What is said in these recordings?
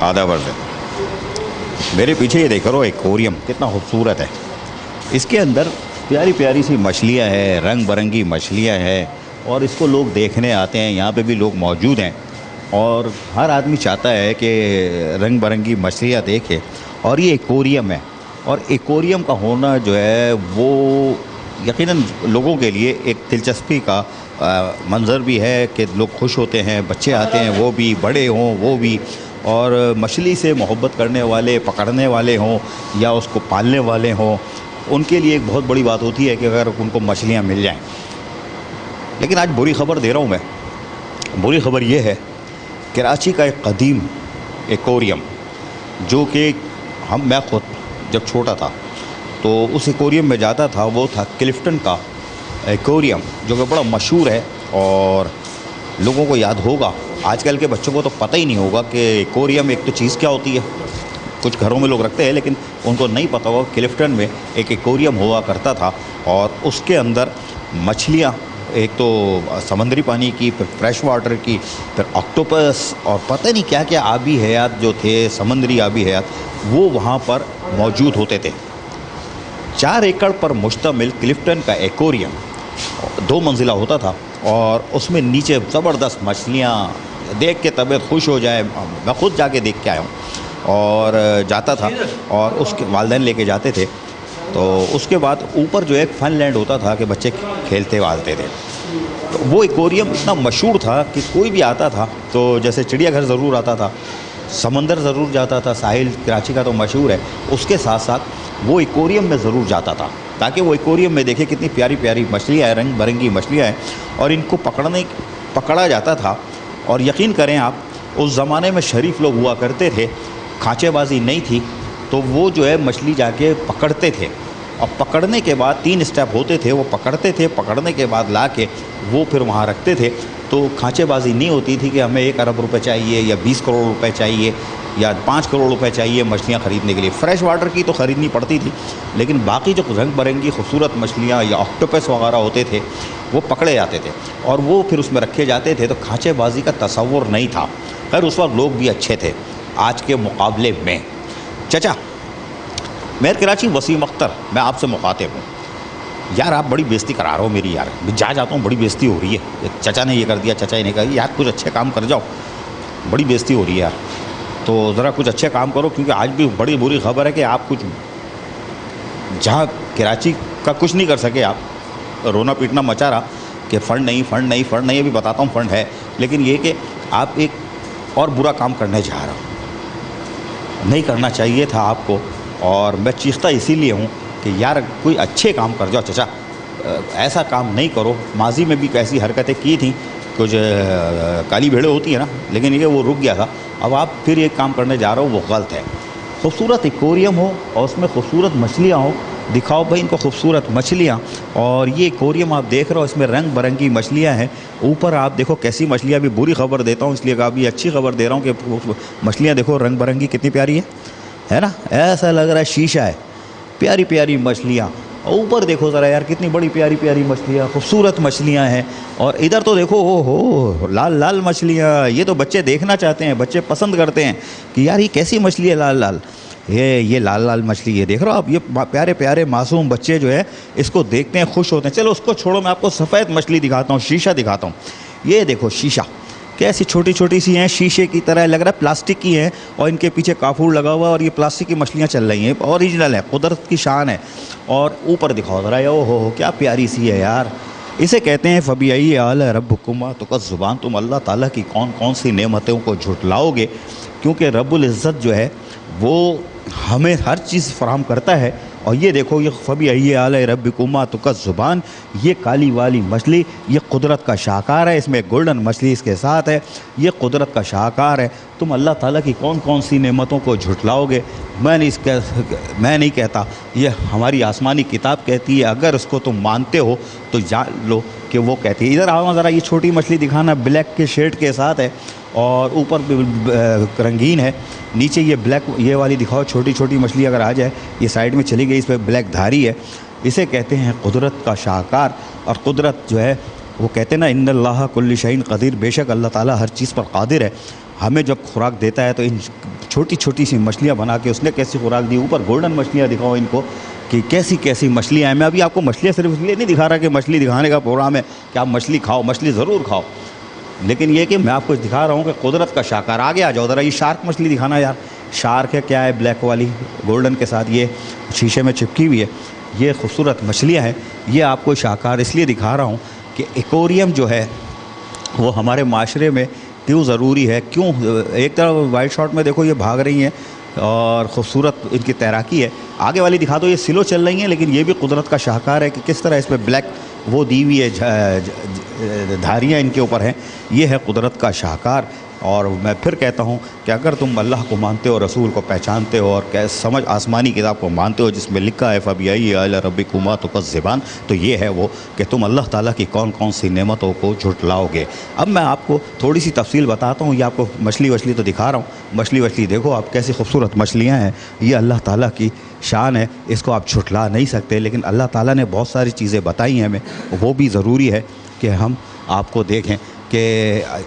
आधा वर्जन। मेरे पीछे ये देख रहे हो एक्वेरियम कितना खूबसूरत है। इसके अंदर प्यारी प्यारी सी मछलियाँ हैं, रंग बिरंगी मछलियाँ हैं और इसको लोग देखने आते हैं। यहाँ पे भी लोग मौजूद हैं और हर आदमी चाहता है कि रंग बिरंगी मछलियाँ देखे। और ये एक्वेरियम है और एक्वेरियम का होना जो है वो यकीनन लोगों के लिए एक दिलचस्पी का मंज़र भी है कि लोग खुश होते हैं, बच्चे आते हैं, वो भी बड़े हों वो भी, और मछली से मोहब्बत करने वाले, पकड़ने वाले हों या उसको पालने वाले हों, उनके लिए एक बहुत बड़ी बात होती है कि अगर उनको मछलियाँ मिल जाएं। लेकिन आज बुरी ख़बर दे रहा हूँ मैं। बुरी ख़बर ये है, कराची का एक कदीम एक्वेरियम जो कि मैं ख़ुद जब छोटा था तो उस एक्वेरियम में जाता था, वो था क्लिफ्टन का एक्वेरियम जो कि बड़ा मशहूर है और लोगों को याद होगा। आजकल के बच्चों को तो पता ही नहीं होगा कि एक्वेरियम एक तो चीज़ क्या होती है। कुछ घरों में लोग रखते हैं लेकिन उनको नहीं पता होगा क्लिफ्टन में एक एक्वेरियम हुआ करता था और उसके अंदर मछलियाँ, एक तो समंदरी पानी की, फिर फ्रेश वाटर की, फिर ऑक्टोपस और पता नहीं क्या क्या आबी हयात जो थे, समंदरी आबी हयात, वो वहाँ पर मौजूद होते थे। 4 एकड़ पर मुश्तमिल क्लिफ्टन का एक्वेरियम 2 मंजिला होता था और उसमें नीचे ज़बरदस्त मछलियाँ देख के तबीयत खुश हो जाए। मैं खुद जाके देख के आया हूँ और जाता था और उसके वालिदैन लेके जाते थे। तो उसके बाद ऊपर जो एक फन लैंड होता था कि बच्चे खेलते वालते थे। तो वो एक्वेरियम इतना मशहूर था कि कोई भी आता था तो जैसे चिड़ियाघर ज़रूर आता था, समंदर ज़रूर जाता था, साहिल कराची का तो मशहूर है, उसके साथ साथ वो एक्वेरियम में ज़रूर जाता था ताकि वो एक्वेरियम में देखे कितनी प्यारी प्यारी मछलियाँ हैं, रंग बिरंगी मछलियाँ हैं और इनको पकड़ा जाता था। और यकीन करें आप, उस ज़माने में शरीफ लोग हुआ करते थे, खांचेबाजी नहीं थी, तो वो जो है मछली जाके पकड़ते थे और पकड़ने के बाद 3 स्टेप होते थे, वो पकड़ते थे, पकड़ने के बाद ला के वो फिर वहाँ रखते थे। तो खांचेबाजी नहीं होती थी कि हमें 1 अरब रुपए चाहिए या 20 करोड़ रुपए चाहिए या 5 करोड़ रुपए चाहिए मछलियाँ ख़रीदने के लिए। फ्रेश वाटर की तो ख़रीदनी पड़ती थी लेकिन बाकी जो रंग बिरंगी खूबसूरत मछलियाँ या ऑक्टोपस वगैरह होते थे वो पकड़े जाते थे और वो फिर उसमें रखे जाते थे। तो खांचेबाजी का तसव्वुर नहीं था। खैर उस वक्त लोग भी अच्छे थे आज के मुकाबले में। चचा मेर कराची वसीम अख्तर, मैं आपसे मुखातिब हूँ। यार आप बड़ी बेइज्जती करा रहे हो मेरी यार, मैं जा जाता हूँ बड़ी बेइज्जती हो रही है। चचा ने ये कर दिया, चचा ने कहा, यार कुछ अच्छे काम कर जाओ, बड़ी बेइज्जती हो रही है यार। तो ज़रा कुछ अच्छे काम करो क्योंकि आज भी बड़ी बुरी खबर है कि आप कुछ जहाँ कराची का कुछ नहीं कर सके आप। रोना पीटना मचा रहा कि फ़ंड नहीं, फ़ंड नहीं, फ़ंड नहीं। अभी बताता हूँ फ़ंड है, लेकिन ये कि आप एक और बुरा काम करने जा रहे हो, नहीं करना चाहिए था आपको। और मैं चीखता इसीलिए हूँ कि यार कोई अच्छे काम कर जाओ चचा, ऐसा काम नहीं करो। माजी में भी कैसी हरकतें की थी, कुछ काली भेड़ें होती है ना, लेकिन ये वो रुक गया था। अब आप फिर एक काम करने जा रहे हो, वो गलत है। खूबसूरत एक्वेरियम हो और उसमें खूबसूरत मछलियाँ हो, दिखाओ भाई इनको खूबसूरत मछलियाँ। और ये एक्वेरियम आप देख रहे हो, इसमें रंग बिरंगी मछलियाँ हैं। ऊपर आप देखो कैसी मछलियाँ, भी बुरी खबर देता हूँ इसलिए अभी अच्छी खबर दे रहा हूँ कि मछलियाँ देखो रंग बिरंगी कितनी प्यारी है ना। ऐसा लग रहा है शीशा है, प्यारी प्यारी मछलियाँ। ऊपर देखो ज़रा यार कितनी बड़ी प्यारी प्यारी मछलियाँ, खूबसूरत मछलियाँ हैं। और इधर तो देखो, हो लाल लाल मछलियाँ। ये तो बच्चे देखना चाहते हैं, बच्चे पसंद करते हैं कि यार ये कैसी मछली है लाल लाल। ये लाल लाल मछली, ये देख रहे हो आप, ये प्यारे प्यारे मासूम बच्चे जो है इसको देखते हैं, खुश होते हैं। चलो उसको छोड़ो, मैं आपको सफ़ेद मछली दिखाता हूँ, शीशा दिखाता हूँ। ये देखो शीशा, कैसी छोटी छोटी सी हैं, शीशे की तरह लग रहा है, प्लास्टिक की हैं और इनके पीछे काफूर लगा हुआ और ये प्लास्टिक की मछलियाँ चल रही हैं। ओरिजिनल है, कुदरत की शान है। और ऊपर दिखाओ ज़रा, ओ हो क्या प्यारी सी है यार। इसे कहते हैं फ़बीई आला रब्बुकुमा, तो कस ज़ुबान, तुम अल्लाह ताला की कौन कौन सी नेमतों को झुटलाओगे, क्योंकि रब्बुल इज़्ज़त जो है वो हमें हर चीज़ फराहम करता है। और ये देखो, ये फ़बीई आला रब्बिकुमा तो कस ज़ुबान, ये काली वाली मछली ये कुदरत का शाहकार है, इसमें गोल्डन मछली इसके साथ है, ये कुदरत का शाहकार है। तुम अल्लाह ताला की कौन कौन सी नेमतों को झुटलाओगे। मैं नहीं कहता, ये हमारी आसमानी किताब कहती है। अगर उसको तुम मानते हो तो जान लो कि वो कहती है। इधर आओ ज़रा, ये छोटी मछली दिखाना, ब्लैक के शेड के साथ है और ऊपर रंगीन है, नीचे ये ब्लैक, ये वाली दिखाओ छोटी छोटी मछली। अगर आ जाए, ये साइड में चली गई, इस पर ब्लैक धारी है। इसे कहते हैं कुदरत का शाहकार। और कुदरत जो है वो कहते हैं ना, इन्नल्लाह कुल्ली शैइन क़दीर, बेशक अल्लाह ताला हर चीज़ पर क़ादिर है। हमें जब खुराक देता है तो इन छोटी छोटी सी मछलियाँ बना के उसने कैसी खुराक दी। ऊपर गोल्डन मछलियाँ दिखाओ इनको कि कैसी कैसी मछलियाँ हैं। मैं अभी आपको मछलियाँ सिर्फ इसलिए नहीं दिखा रहा कि मछली दिखाने का प्रोग्राम है कि आप मछली खाओ, मछली ज़रूर खाओ, लेकिन ये कि मैं आपको दिखा रहा हूँ कि कुदरत का शाहकार। आगे आ जाओ ज़रा, ये शार्क मछली दिखाना यार। शार्क है क्या है, ब्लैक वाली गोल्डन के साथ, ये शीशे में चिपकी हुई है। ये खूबसूरत मछलियाँ हैं। ये आपको शाहकार इसलिए दिखा रहा हूँ कि एक्वेरियम जो है वो हमारे माशरे में क्यों ज़रूरी है। क्यों, एक तरफ वाइट शॉट में देखो ये भाग रही हैं और ख़ूबसूरत इनकी तैराकी है। आगे वाली दिखा दो, ये स्लो चल रही हैं, लेकिन ये भी कुदरत का शाहकार है कि किस तरह इसमें ब्लैक वो दी हुई है, धारियाँ इनके ऊपर हैं। ये है कुदरत का शाहकार। और मैं फिर कहता हूँ कि अगर तुम अल्लाह को मानते हो, रसूल को पहचानते हो और समझ आसमानी किताब को मानते हो जिसमें लिखा है फ़बिअय्यि आला रब्बिकुमा तुकज़्ज़िबान, तो ये है वो कि तुम अल्लाह ताला की कौन कौन सी नेमतों को झुटलाओगे। अब मैं आपको थोड़ी सी तफसील बताता हूँ। ये आपको मछली वछली तो दिखा रहा हूँ, मछली वछली देखो आप, कैसी खूबसूरत मछलियाँ हैं। ये अल्लाह ताला की शान है, इसको आप झुटला नहीं सकते। लेकिन अल्लाह ताला ने बहुत सारी चीज़ें बताई हैं हमें, वो भी ज़रूरी है कि हम आपको देखें कि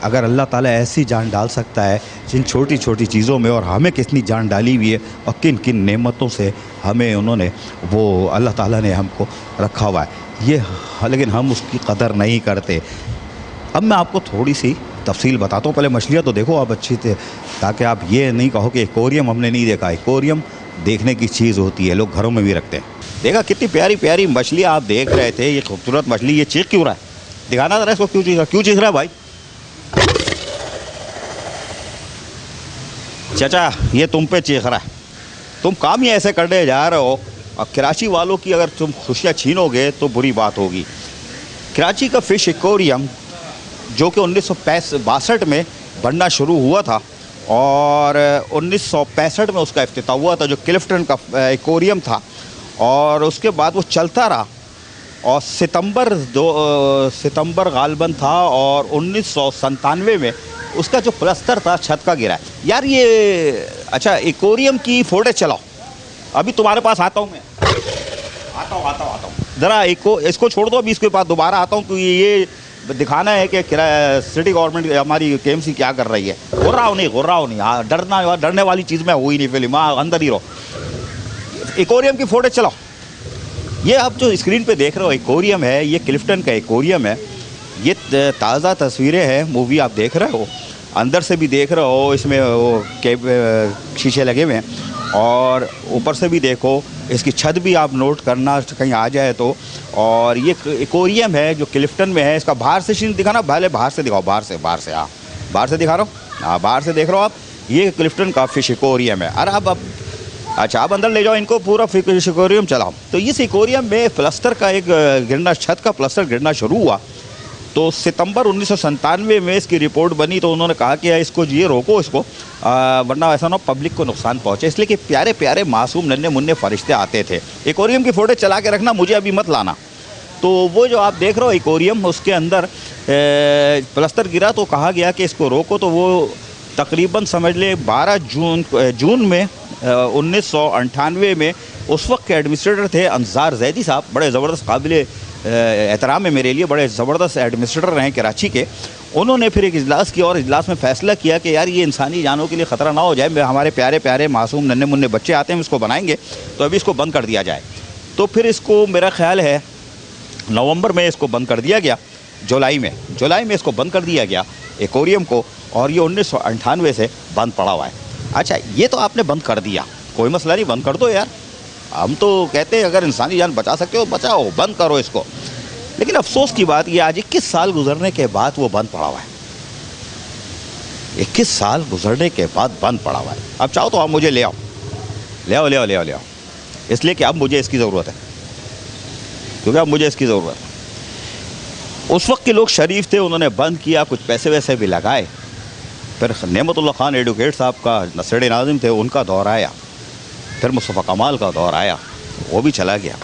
अगर अल्लाह ताला ऐसी जान डाल सकता है जिन छोटी छोटी चीज़ों में, और हमें कितनी जान डाली हुई है और किन किन नेमतों से हमें उन्होंने, वो अल्लाह ताला ने हमको रखा हुआ है ये, लेकिन हम उसकी कदर नहीं करते। अब मैं आपको थोड़ी सी तफसील बताता हूँ। पहले मछलियाँ तो देखो आप अच्छी से, ताकि आप ये नहीं कहो कि एक्वेरियम हमने नहीं देखा। एक्वेरियम देखने की चीज़ होती है, लोग घरों में भी रखते हैं। देखा कितनी प्यारी प्यारी मछलियाँ आप देख रहे थे। ये खूबसूरत मछली, ये चीख क्यों रहा है, दिखाना ज़रा इसको, क्यों चीख रहा है भाई। चाचा ये तुम पे चीख रहा है, तुम काम ही ऐसे करने जा रहे हो। और कराची वालों की अगर तुम खुशियाँ छीनोगे तो बुरी बात होगी। कराची का फ़िश एक्वेरियम जो कि 1962 में बनना शुरू हुआ था और 1965 में उसका इफ्तिताह हुआ था, जो क्लिफ्टन का एक्वेरियम था। और उसके बाद वो चलता रहा और सितंबर गालबन था और 1997 में उसका जो प्लस्तर था छत का गिरा। यार ये अच्छा, एक्वेरियम की फ़ोटो चलाओ, अभी तुम्हारे पास आता हूँ मैं, आता हूँ ज़रा। इसको छोड़ दो, अभी इसके पास दोबारा आता हूँ। तो ये दिखाना है कि सिटी गवर्नमेंट हमारी KMC क्या कर रही है। घुर्राओ नहीं, हाँ डरने वाली चीज़ में हुई नहीं फिल्म, हाँ अंदर ही रहो। एक्वेरियम की फ़ोटो चलाओ। ये आप जो स्क्रीन पे देख रहे हो एक्वेरियम है, ये क्लिफ्टन का एक्वेरियम है। ये ताज़ा तस्वीरें हैं, मूवी आप देख रहे हो, अंदर से भी देख रहे हो, इसमें वो शीशे लगे हुए हैं और ऊपर से भी देखो, इसकी छत भी आप नोट करना कहीं आ जाए तो। और ये एक्वेरियम है जो क्लिफ्टन में है। इसका बाहर से सीन दिखाना, पहले बाहर से दिखाओ, बाहर से हाँ, बाहर से दिखा रहा हूँ, हाँ बाहर से देख रहे हो आप। ये क्लिफ्टन का फ़िश एक्वेरियम है। अरे अब अच्छा, आप अंदर ले जाओ इनको, पूरा फ़िश एक्वेरियम चलाओ। तो इस एक्वेरियम में प्लस्तर का एक गिरना, छत का प्लस्तर गिरना शुरू हुआ। तो सितंबर 1997 में इसकी रिपोर्ट बनी, तो उन्होंने कहा कि इसको ये रोको इसको, वरना ऐसा ना पब्लिक को नुकसान पहुँचे। इसलिए कि प्यारे प्यारे मासूम नन्हे मुन्ने फरिश्ते आते थे। एक्वेरियम की फ़ोटो चला के रखना, मुझे अभी मत लाना। तो वो जो आप देख रहे हो एक्वेरियम, उसके अंदर प्लस्तर गिरा तो कहा गया कि इसको रोको। तो वो तकरीबन समझ ले 12 जून में 1998 में उस वक्त के एडमिनिस्ट्रेटर थे अंसार जैदी साहब। बड़े ज़बरदस्त, काबिल एहतराम है मेरे लिए, बड़े ज़बरदस्त एडमिनिस्ट्रेटर रहे कराची के। उन्होंने फिर एक इजलास किया और इजलास में फ़ैसला किया कि यार ये इंसानी जानों के लिए ख़तरा ना हो जाए, हमारे प्यारे प्यारे मासूम नन्हे मुन्ने बच्चे आते हैं, इसको बनाएंगे, तो अभी इसको बंद कर दिया जाए। तो फिर इसको मेरा ख़्याल है नवंबर में इसको बंद कर दिया गया, जुलाई में इसको बंद कर दिया गया एक्वेरियम को। और ये 1998 से बंद पड़ा हुआ है। अच्छा, ये तो आपने बंद कर दिया, कोई मसला नहीं, बंद कर दो यार। हम तो कहते हैं अगर इंसानी जान बचा सकते हो बचाओ, बंद करो इसको। लेकिन अफसोस की बात ये, आज 21 साल गुजरने के बाद वो बंद पड़ा हुआ है। 21 साल गुजरने के बाद बंद पड़ा हुआ है। अब चाहो तो आप मुझे ले आओ, इसलिए कि अब मुझे इसकी ज़रूरत है, क्योंकि अब मुझे इसकी ज़रूरत है। उस वक्त के लोग शरीफ थे, उन्होंने बंद किया, कुछ पैसे वैसे भी लगाए। फिर नेमतुल्लाह खान एडवोकेट साहब का नसड़ नाज़िम थे, उनका दौर आया। फिर मुस्तफ़ा कमाल का दौर आया, वो भी चला गया।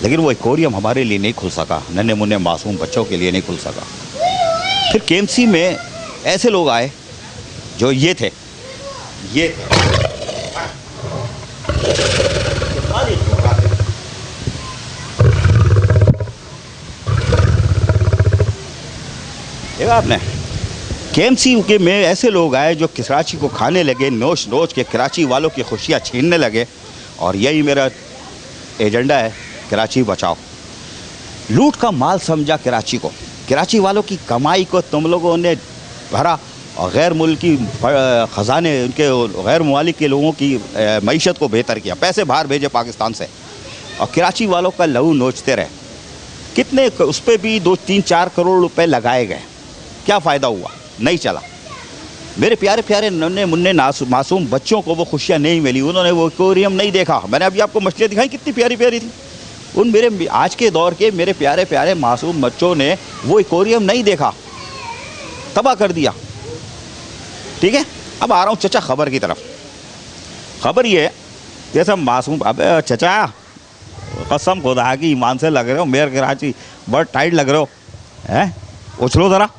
लेकिन वो एक्वेरियम हमारे लिए नहीं खुल सका, नन्हे मुन्ने मासूम बच्चों के लिए नहीं खुल सका। फिर KMC में ऐसे लोग आए जो ये थे। देखा आपने, केएमसी के में ऐसे लोग आए जो कराची को खाने लगे, नोच नोच के कराची वालों की खुशियाँ छीनने लगे। और यही मेरा एजेंडा है, कराची बचाओ। लूट का माल समझा कराची को, कराची वालों की कमाई को तुम लोगों ने भरा और गैर मुल्की ख़जाने, उनके गैर मुमालिक के लोगों की मईशत को बेहतर किया, पैसे बाहर भेजे पाकिस्तान से और कराची वालों का लहू नोचते रहे। कितने उस पर भी 2-3-4 करोड़ रुपए लगाए गए, क्या फ़ायदा हुआ? नहीं चला। मेरे प्यारे प्यारे नन्हे मुन्ने मासूम बच्चों को वो खुशियाँ नहीं मिली, उन्होंने वो एक्वेरियम नहीं देखा। मैंने अभी आपको मछलियाँ दिखाई, कितनी प्यारी प्यारी थी। उन मेरे आज के दौर के मेरे प्यारे प्यारे मासूम बच्चों ने वो एक्वेरियम नहीं देखा, तबाह कर दिया। ठीक है, अब आ रहा हूँ चचा खबर की तरफ। खबर ये है, जैसा मासूम, अब चचा कसम खुदा की ईमान से लग रहे हो, मेयर कराची बहुत टाइट लग रहे हो, हैं? उछलो ज़रा।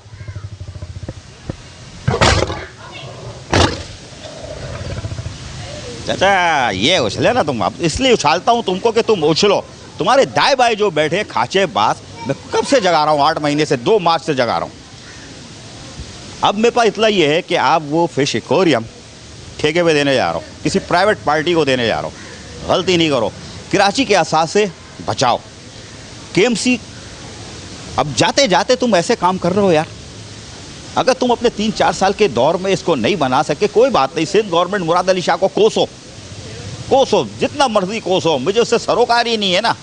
चाचा ये उछले ना तुम, अब इसलिए उछालता हूँ तुमको कि तुम उछलो। तुम्हारे दाएं बाएं जो बैठे खाचे बास, मैं कब से जगा रहा हूँ, 8 महीने से, 2 मार्च से जगा रहा हूँ। अब मेरे पास इतना ये है कि आप वो फिश एक्वेरियम ठेके पे देने जा रहा हूँ, किसी प्राइवेट पार्टी को देने जा रहा हूँ। गलती नहीं करो, कराची के असास से बचाओ। केएमसी अब जाते जाते तुम ऐसे काम कर रहे हो यार। अगर तुम अपने 3-4 साल के दौर में इसको नहीं बना सके, कोई बात नहीं, सिंध गवर्नमेंट मुराद अली शाह को कोसो, जितना मर्जी कोसो, मुझे उससे सरोकार ही नहीं है ना,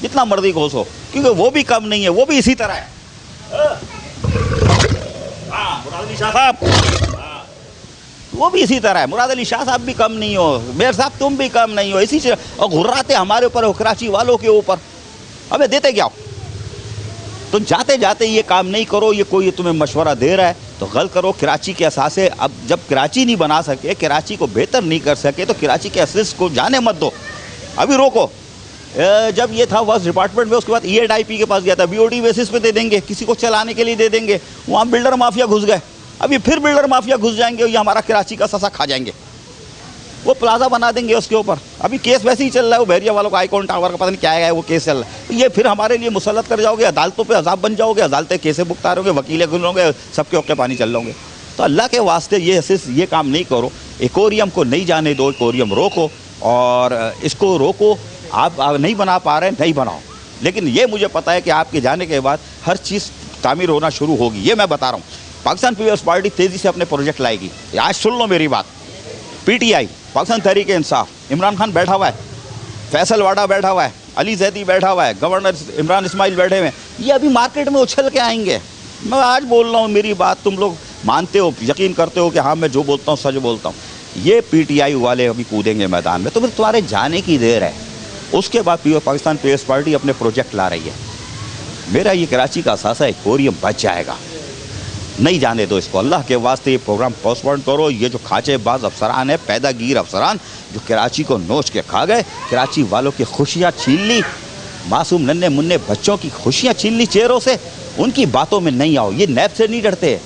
जितना मर्जी कोसो, क्योंकि वो भी कम नहीं है, वो भी इसी तरह है। मुराद अली शाह साहब, वो भी इसी तरह है। मुराद अली शाह साहब भी कम नहीं हो, मेयर साहब तुम भी कम नहीं हो, इसी से और घुर्राते हमारे ऊपर हो, कराची वालों के ऊपर। अबे देते क्या हो? तुम जाते जाते ये काम नहीं करो, ये कोई तुम्हें मशवरा दे रहा है तो गलत करो। कराची के असासे, अब जब कराची नहीं बना सके, कराची को बेहतर नहीं कर सके, तो कराची के असिस को जाने मत दो, अभी रोको। जब ये था वर्क डिपार्टमेंट में, उसके बाद EADIP के पास गया था, BOT बेसिस पे दे देंगे, किसी को चलाने के लिए दे देंगे। वहाँ बिल्डर माफिया घुस गए, अभी फिर बिल्डर माफिया घुस जाएंगे, ये हमारा कराची का ससा खा जाएंगे। वो प्लाजा बना देंगे उसके ऊपर। अभी केस वैसे ही चल रहा है, वो बहरिया वालों का आईकॉन टावर का पता नहीं क्या है, वो केस चल रहा है। ये फिर हमारे लिए मुसल्लत कर जाओगे, अदालतों पे अजाब बन जाओगे, अदालतें केसें भुगता रहोगे, वकीलें खुलोगे, सबके ओके पानी चल लोगे। तो अल्लाह के वास्ते ये काम नहीं करो। एक्वेरियम को नहीं जाने दो, एक्वेरियम रोको और इसको रोको। आप नहीं बना पा रहे, नहीं बनाओ, लेकिन ये मुझे पता है कि आपके जाने के बाद हर चीज़ तामीर होना शुरू होगी, ये मैं बता रहा हूँ। पाकिस्तान पीपल्स पार्टी तेज़ी से अपने प्रोजेक्ट लाएगी। आज सुन लो मेरी बात। PTI, पाकिस्तान तहरीक इंसाफ, इमरान खान बैठा हुआ है, फैसल वाडा बैठा हुआ है, अली जैदी बैठा हुआ है, गवर्नर इमरान इस्माइल बैठे हुए हैं, ये अभी मार्केट में उछल के आएंगे। मैं आज बोल रहा हूँ, मेरी बात तुम लोग मानते हो, यकीन करते हो कि हाँ मैं जो बोलता हूँ सच बोलता हूँ। ये PTI वाले अभी कूदेंगे मैदान में, तो फिर तुम्हारे जाने की देर है। उसके बाद पाकिस्तान पीपल्स पार्टी अपने प्रोजेक्ट ला रही है। मेरा ये कराची का असासा एक्वेरियम बच जाएगा, नहीं जाने दो इसको। अल्लाह के वास्ते ये प्रोग्राम पोस्टपोन करो। ये जो खाचेबाज अफसरान है, पैदागीर अफसरान, जो कराची को नोच के खा गए, कराची वालों की खुशियाँ छीन ली, मासूम नन्हे मुन्ने बच्चों की खुशियाँ छीन ली चेहरों से, उनकी बातों में नहीं आओ। ये नैब से नहीं डरते,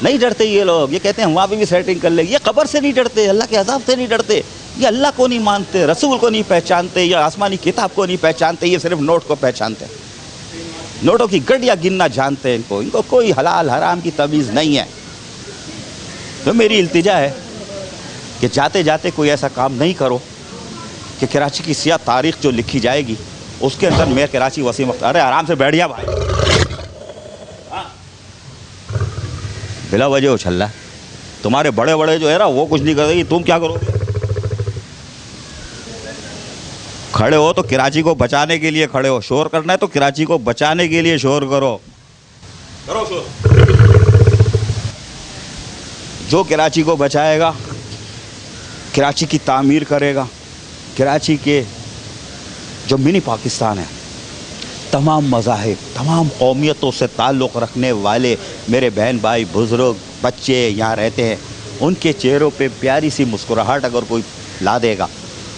नहीं डरते ये लोग। ये कहते हैं वहाँ पे भी सेटिंग कर लेंगे। ये कब्र से नहीं डरते, अल्लाह के अज़ाब से नहीं डरते। ये अल्लाह को नहीं मानते, रसूल को नहीं पहचानते, या आसमानी किताब को नहीं पहचानते। ये सिर्फ नोट को पहचानते, नोटों की गड्डियाँ गिनना जानते हैं। इनको कोई हलाल हराम की तमीज़ नहीं है। तो मेरी इल्तिजा है कि जाते जाते कोई ऐसा काम नहीं करो कि कराची की सियाह तारीख जो लिखी जाएगी उसके अंदर मेयर कराची वसीम अख्तर, अरे आराम से बैठ जा भाई, बिला वजह उछल रहा है। तुम्हारे बड़े बड़े जो है ना वो कुछ नहीं करेगी, तुम क्या करोगे? खड़े हो तो कराची को बचाने के लिए खड़े हो, शोर करना है तो कराची को बचाने के लिए शोर करो, करो शोर। जो कराची को बचाएगा, कराची की तामीर करेगा, कराची के जो मिनी पाकिस्तान है, तमाम मज़ाहिब, तमाम कौमियतों से ताल्लुक़ रखने वाले मेरे बहन भाई बुज़ुर्ग बच्चे यहाँ रहते हैं, उनके चेहरों पे प्यारी सी मुस्कुराहट अगर कोई ला देगा,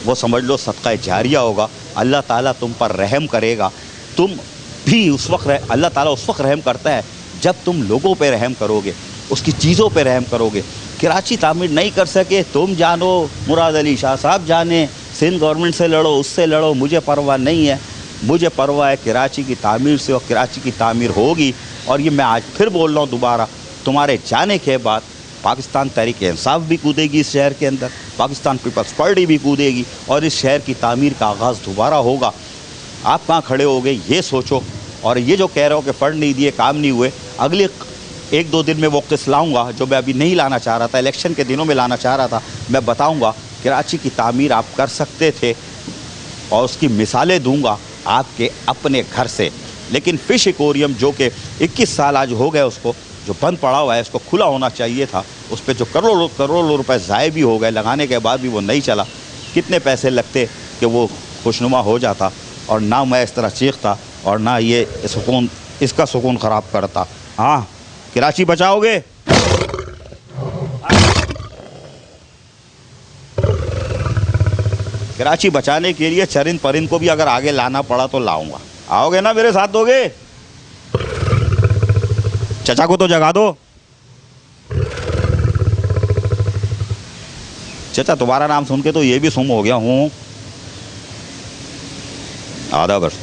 वो समझ लो सदका जारिया होगा। अल्लाह ताला तुम पर रहम करेगा। तुम भी उस वक्त अल्लाह ताला उस वक्त रहम करता है जब तुम लोगों पे रहम करोगे, उसकी चीज़ों पे रहम करोगे। कराची तामीर नहीं कर सके, तुम जानो, मुराद अली शाह साहब जाने, सिंध गवर्नमेंट से लड़ो, उससे लड़ो, मुझे परवाह नहीं है। मुझे परवाह है कराची की तामीर से, और कराची की तामीर होगी। और ये मैं आज फिर बोल रहा हूँ दोबारा, तुम्हारे जाने के बाद पाकिस्तान तहरीक इंसाफ भी कूदेगी इस शहर के अंदर, पाकिस्तान पीपल्स पार्टी भी कूदेगी और इस शहर की तामीर का आगाज़ दोबारा होगा। आप कहाँ खड़े होगे ये सोचो। और ये जो कह रहे हो कि फ़ंड नहीं दिए, काम नहीं हुए, अगले 1-2 दिन में वो किस्त लाऊँगा जो मैं अभी नहीं लाना चाह रहा था, इलेक्शन के दिनों में लाना चाह रहा था। मैं बताऊँगा कराची की तामीर आप कर सकते थे और उसकी मिसालें दूँगा आपके अपने घर से। लेकिन फ़िश एक्वेरियम जो कि 21 साल आज हो गए उसको, जो बंद पड़ा हुआ है, उसको खुला होना चाहिए था। उस पर जो करोड़ों रुपए ज़ाय भी हो गए, लगाने के बाद भी वो नहीं चला। कितने पैसे लगते कि वो खुशनुमा हो जाता, और ना मैं इस तरह चीखता और ना ये सुकून, इसका सुकून ख़राब करता। हाँ, कराची बचाओगे? कराची बचाने के लिए चरिंद परिंद को भी अगर आगे लाना पड़ा तो लाऊंगा। आओगे ना, मेरे साथ दोगे? चचा को तो जगा दो। चचा तुम्हारा नाम सुन के तो ये भी सुम हो गया हूँ। आधा वर्ष